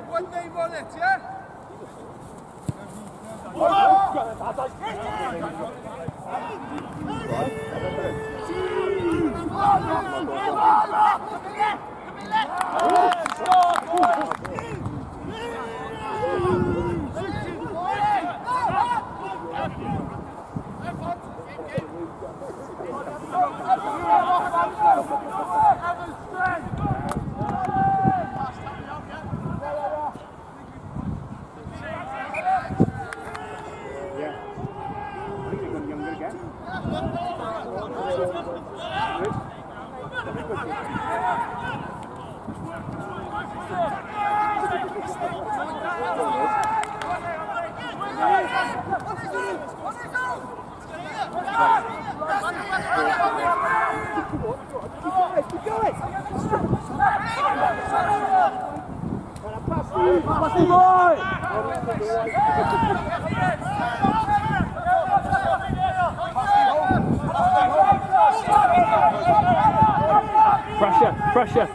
One name on it, yeah? Pressure.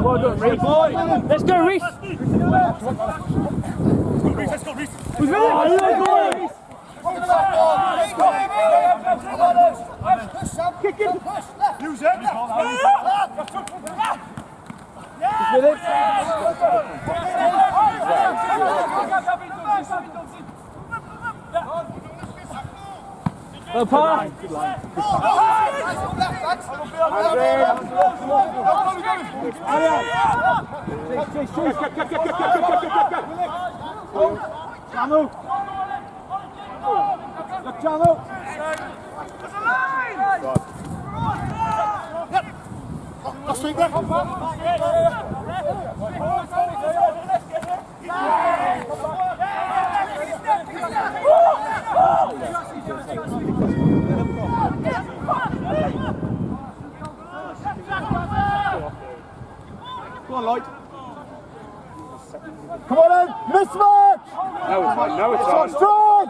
Well done, Reece. Let's go, Reece. Let's go, Reece. Who's ready? Kick him. Use it. He's with it. Well, pass. Channel. Look, Channel. Let's take that. Go on, Lloyd. Come on in, mismatch! No, it's on. Strong!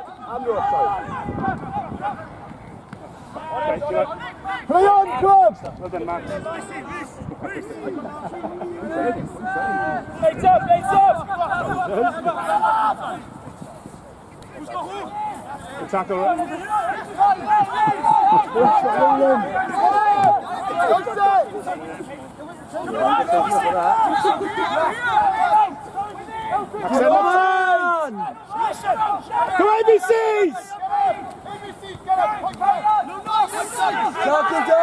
Play on, club! Well done, Max. Legs up, legs up! Good tackle. Come on! Come on, ABCs! Start to go!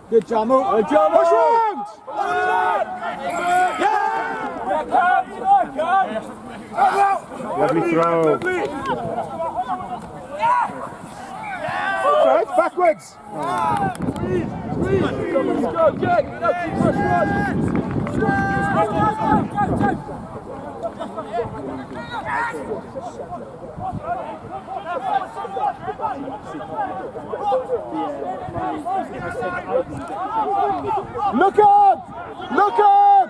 Good job, Mo. Good job, push round! Lovely throw. Right, backwards! Go, Jack! Look up! Look up!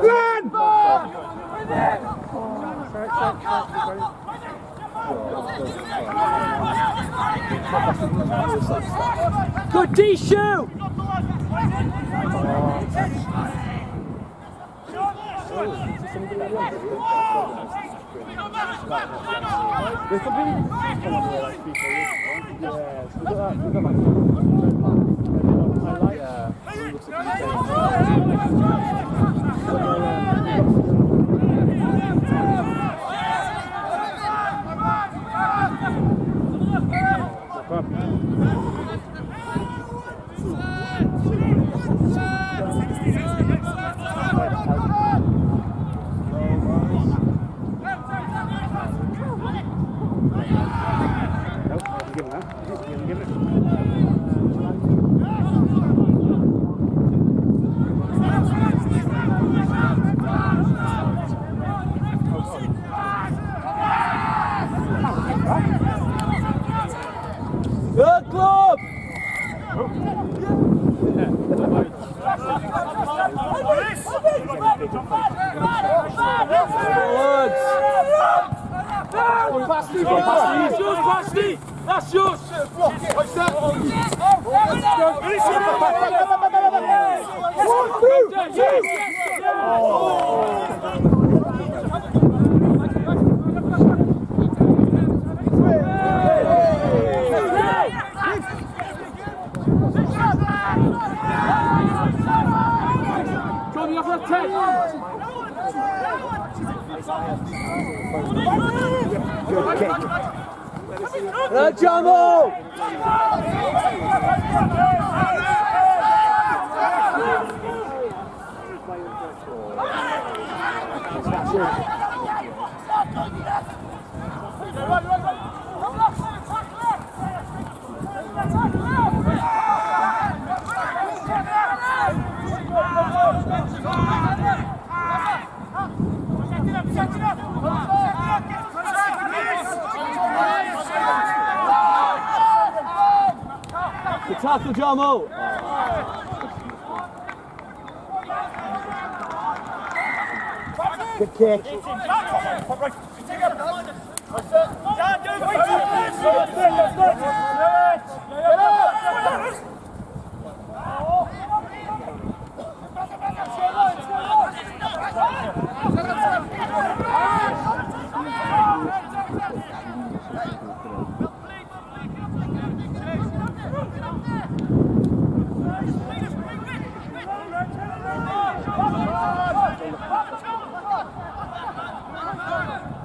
Run! Good D-shoe! That's yours. Johnny, off that 10. Good kick. Jamo! Good tackle, Jamo. Good kick.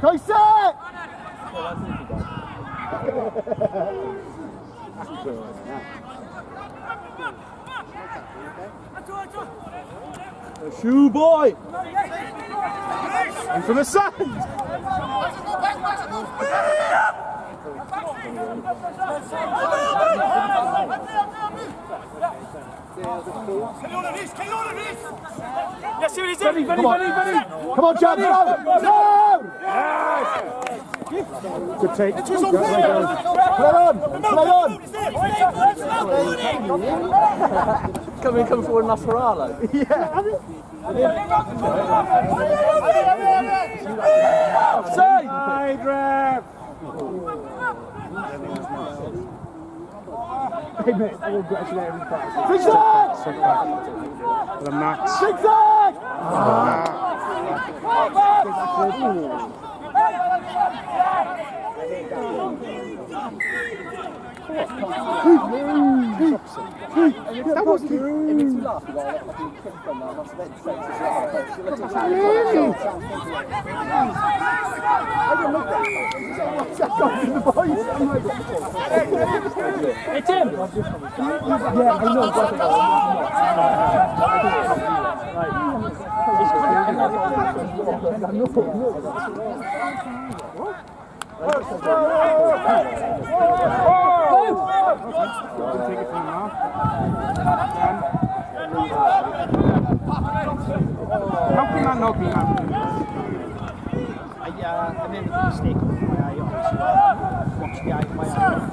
Kayset! Shoe boy. And from the side! Ready. Come on, John, down! Good take. Play on! Come forward and Nasrallah. Offside! Side ref. Hey mate, I will congratulate every pass. Zigzag! The max. Zigzag! That wasn't it makes me laugh because I fucking kick from that. Must have been I didn't look that. What's that going in the voice? It's him. Yeah, I know. Take it from now. How can that not be happening? I made a mistake when I obviously watched the eye of my eye.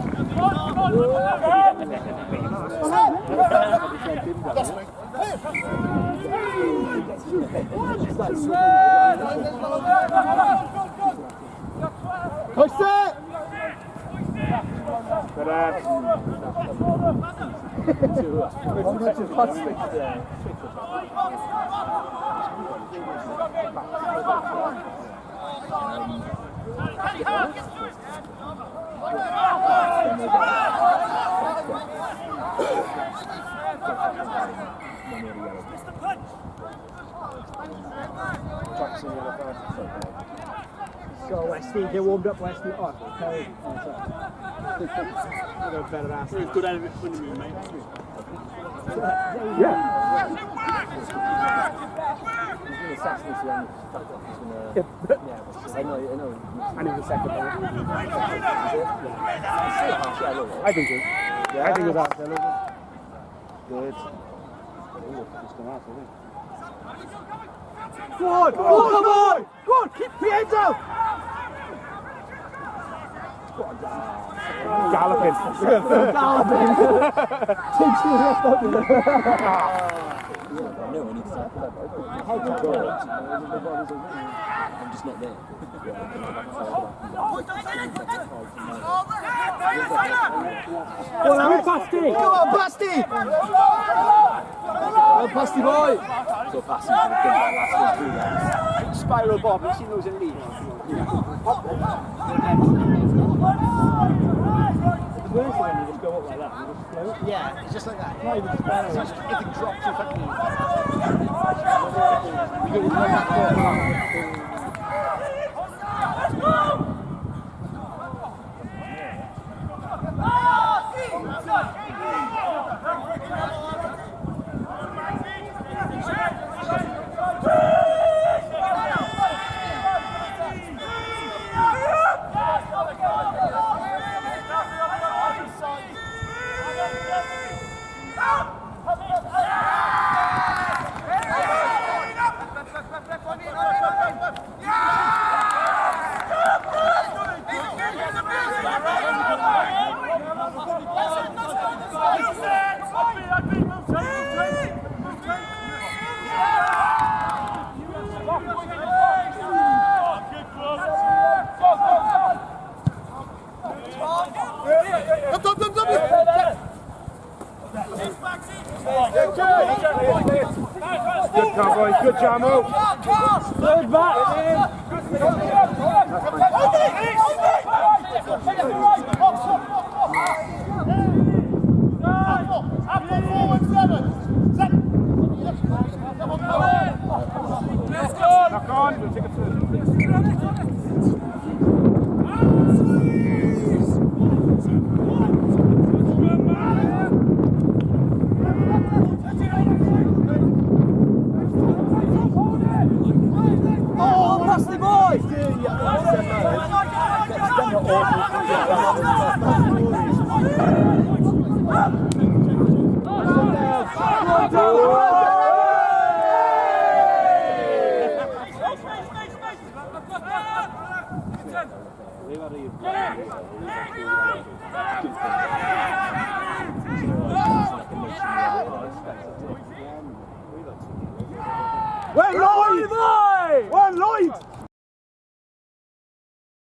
Push it! So Westy, they warmed up Westy. Oh, okay. Better ass. Good at it when you move, mate. Yeah. I know. I need the second one. I think so. Yeah, I think it's out there. Good. Go on! Come on! Go on! Keep the hands out! Galloping. Galloping! Takes you left out of there. I'm just not there. Go on, Pasty! Go on, Basti! Go Pasty boy! So Pasty can get that last one through. Spiral Bob, have you seen those in Leeds? The worst when you just go up like that and you just float. Yeah, it's just like that. Not even spiral. It's just, everything drops in front of you. Good job, boys. Good job, Mo. Third back! Knock on. We'll take it through. Oh, Pasty boy! That's done it all.